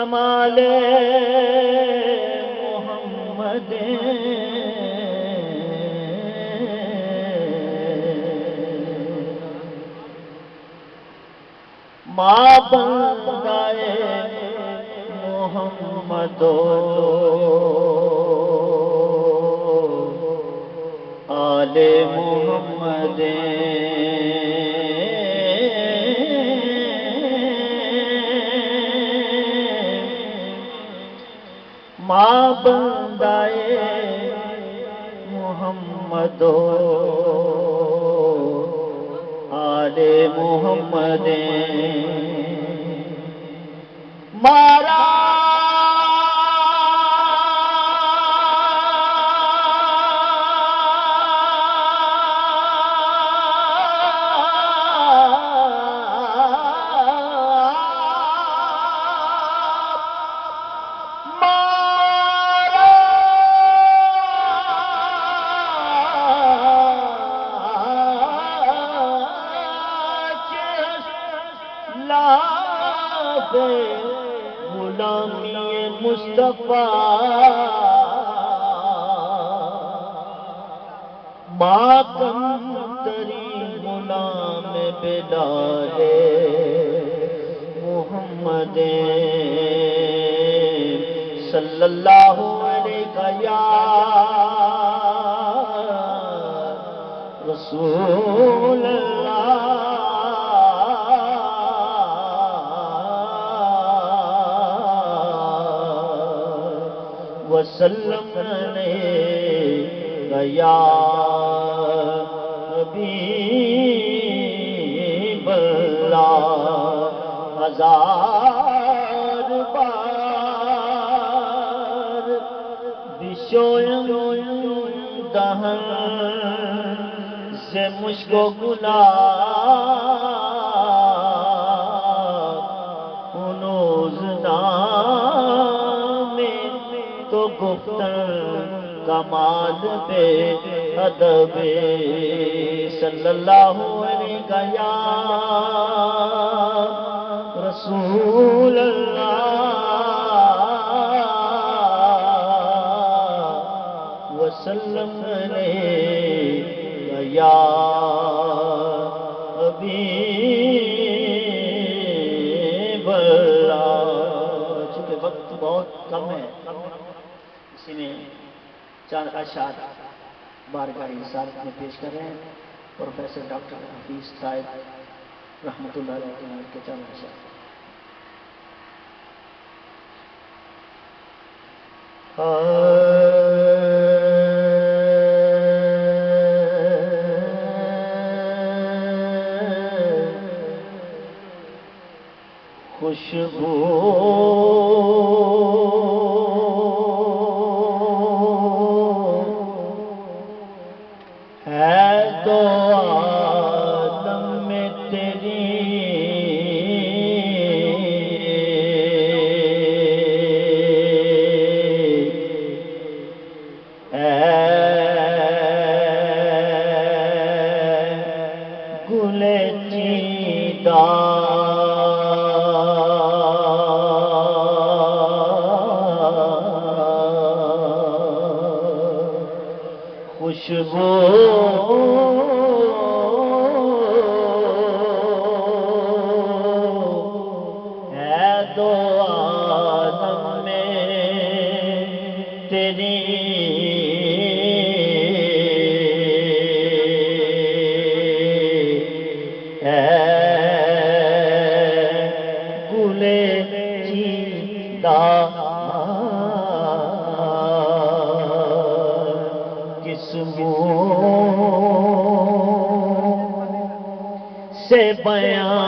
کمال محمد ماں بندائے محمد آل محمد ماں بندائے محمد آل محمد مارا غلامی مصطفیٰ ماتم تری غلام بلال محمد صلی اللہ علیہ یا رسول اللہ وسلم علیہ یا حبیب اللہ ہزار بار بشویم دہن سے مشک و گلاب انوز نام تو گفتن کمال بے ادب صلی اللہ علیہ یا رسول اللہ وسلم علیہ یا حبیب اللہ۔ چونکہ وقت بہت کم ہے اسی میں چار اشعار بارگاہ رسالت میں پیش کر رہے ہیں۔ پروفیسر ڈاکٹر حفیظ صاحب رحمۃ اللہ علیہ کے چار اشعار۔ خوشبو تو عالم میں تیری گل چیدہ خوشبو دو عالم میں تیری گل چیدہ کس منہ سے بیان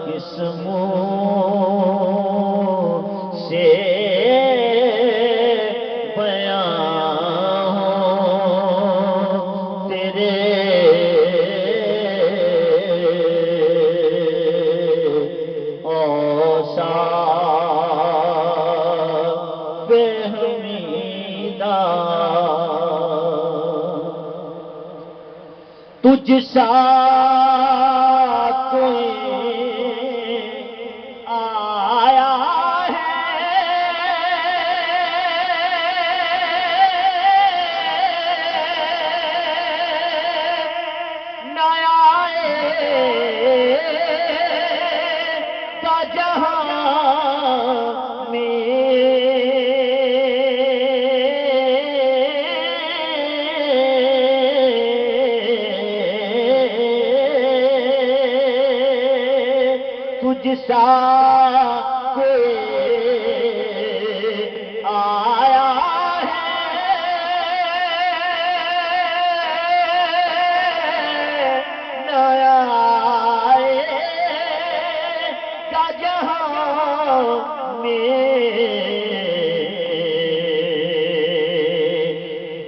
کس منہ سے بیان تیرے تجھ سا کوئی آیا ہے نہ آئے گا جہاں میں تجھ سا کوئی آیا ہے نہ آئے گا جہاں میں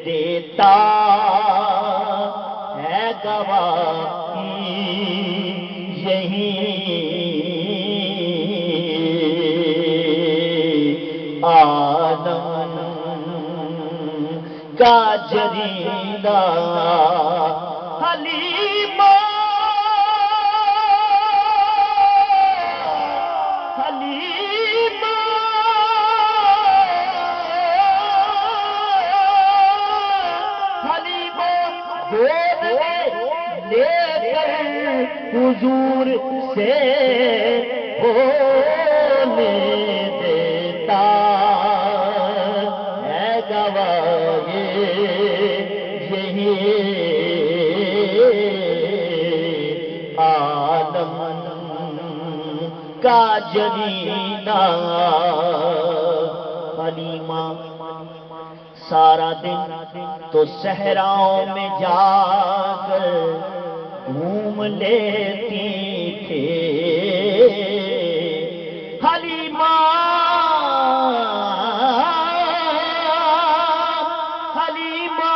دیتا ہے گواہی یہی عالم کا جریدہ حلیمہ حلیمہ حلیمہ گود لے کر حضور سے بولنے دیتا ہے گواہ یہی عالم کا جریدہ حلیمہ سارا دن تو صحراؤں میں جا کر گھوم لیتی تھی حلیمہ حلیمہ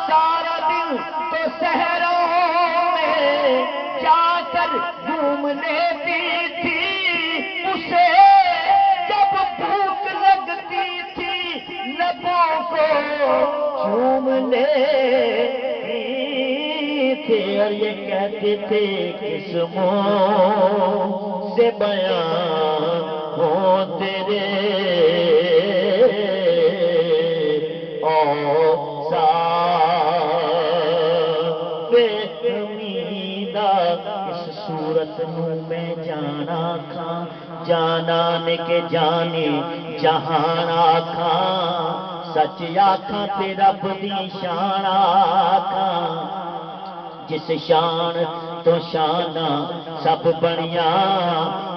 سارا دن تو صحراؤں میں جا کر گھوم لیتی تھی اسے جب بھوک لگتی تھی لبوں کو چوم لیتی تھے اور یہ کہتے تھے کس منہ سے بیان ہو تیرے اوصاف حمیدہ اس صورت نو میں جانا کھاں جانان کے جانے جہان آکھاں سچ آکھاں تے رب دی شان آکھاں جس شان تو شاناں سب بنیاں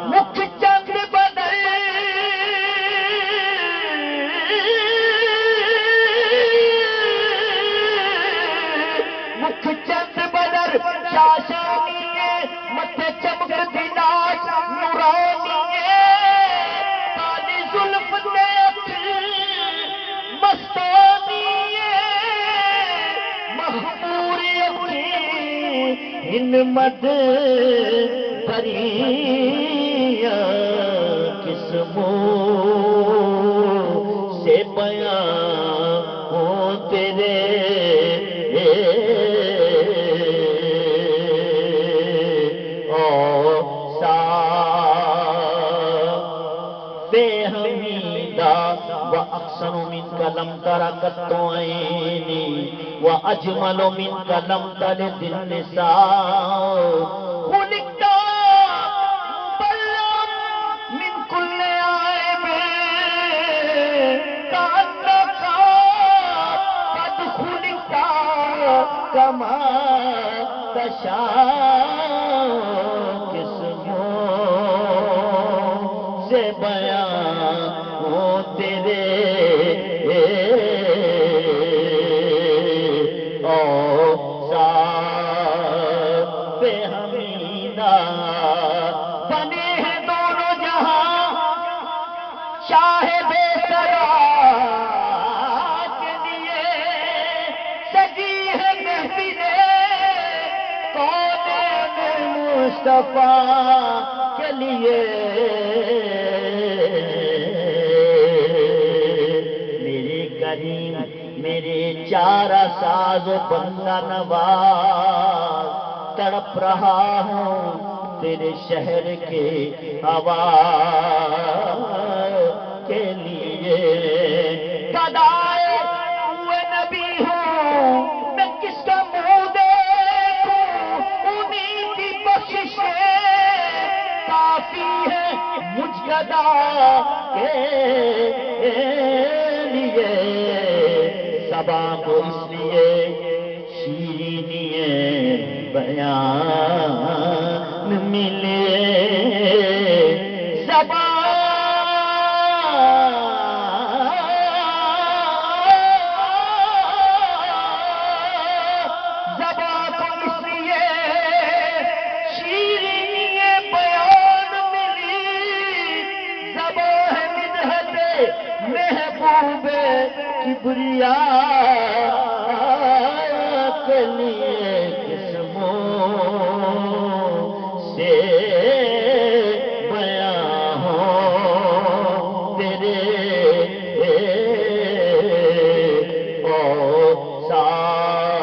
مکھ چند بدل مکھ چند بدل شاشانی ہے متھے چمک دی لاش نورانی ہے کالی زلف تے اکھ مستانی ہے مخموری اکھی ان مد بریاں کس منہ سے بیان ہو تیرے وأحسن منك لم تر قط عيني وأجمل منك لم تلد النساء خلقت مبرأ من كل عيب كأنك قد خلقت كما تشاء کس منہ سے بیان ہو تیرے اوصاف حمیدہ بنے ہیں دونوں جہاں شاہ بے سرا کے لیے سجی ہے محفل کونین مصطفیٰ کے لیے میرے چارہ ساز و بندہ نواز، تڑپ رہا ہوں تیرے شہر کے آواز کے لیے۔ گدائے ہوئے نبی ہوں میں کس کا منہ دیکھوں، انہی کی بخششیں کافی ہے مجھ گدا کے لیے۔ صبا کو اس لیے شیرینی بیان ملے، صبا کو اس لیے شیرینی بیان ملی، زبا ہے مدحت محبوب کبریا کے لیے، قسموں سے بیان ہو تیرے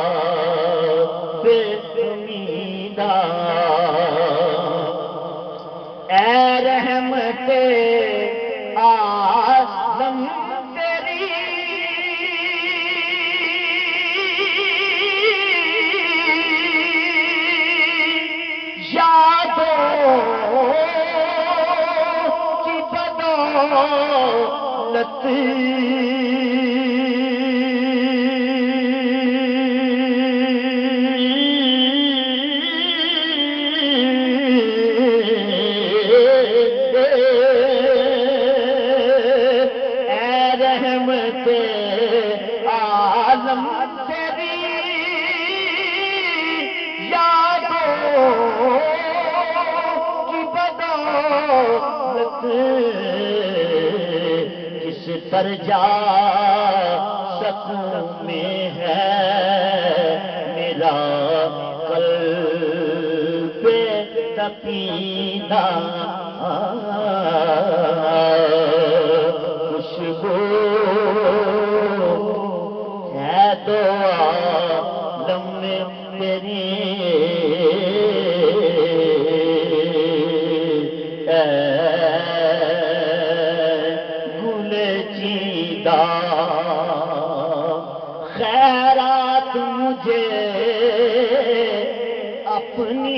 اوصاف حمیدہ۔ اے رحمت عالم تیری یادوں کی بدولت عالم تیری یادوں کی بدولت کس درجہ سکوں میں ہے میرا قلب تپیدہ، خوشبو ہے تو عالم میں تیری، اے گل چیدہ خیرات مجھے اپنی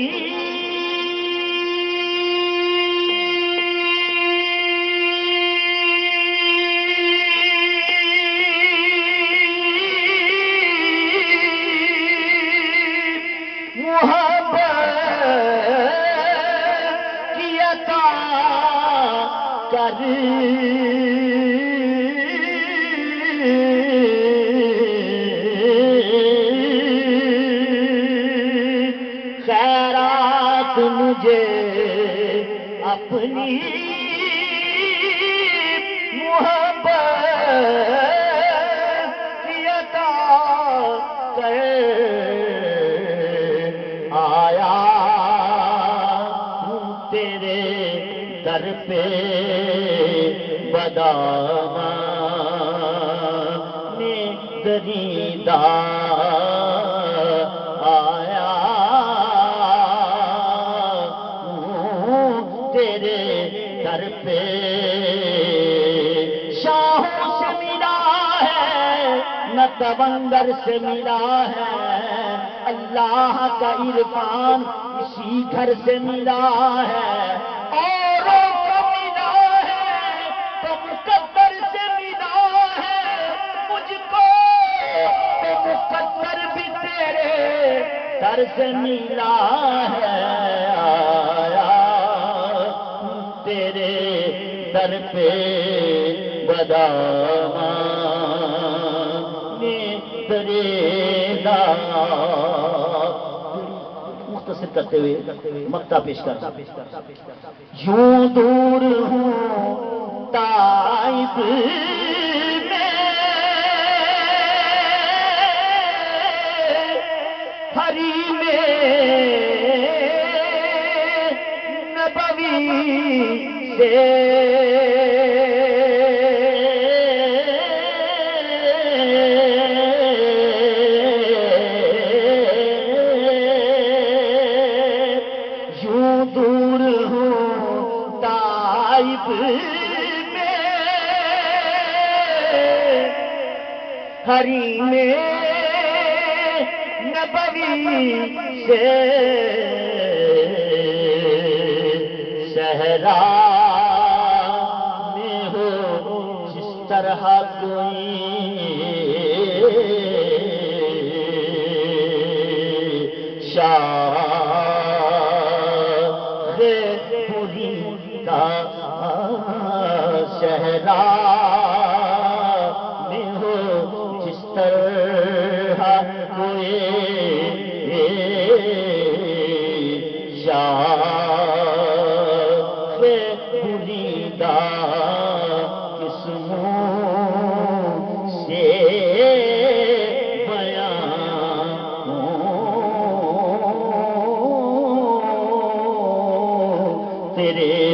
کر خیرات مجھے اپنی محبت کی عطا کر، آیا ہوں تیرے در پہ بدامان دریدہ، آیا ہوں تیرے در پہ، شاہوں سے ملا ہے نہ تونگر سے ملا ہے، اللہ کا عرفان اسی گھر سے ملا ہے، اوروں کو ملا ہے تو مقدر سے ملا ہے، مجھ کو تو مقدر بھی تیرے در سے ملا ہے، آیا تیرے در پہ بدامان دریدہ۔ مختصر کرتے ہوئے مقطع پیش کرتا، یوں دور ہوں طائف میں حریم نبوی سے، حریم نبوی سے صحرا میں ہو جس طرح کوئی شاہ پوری کا صحرا میں ہو جس طرح کوئی شاہ پوری کا کس منہ سے تیرے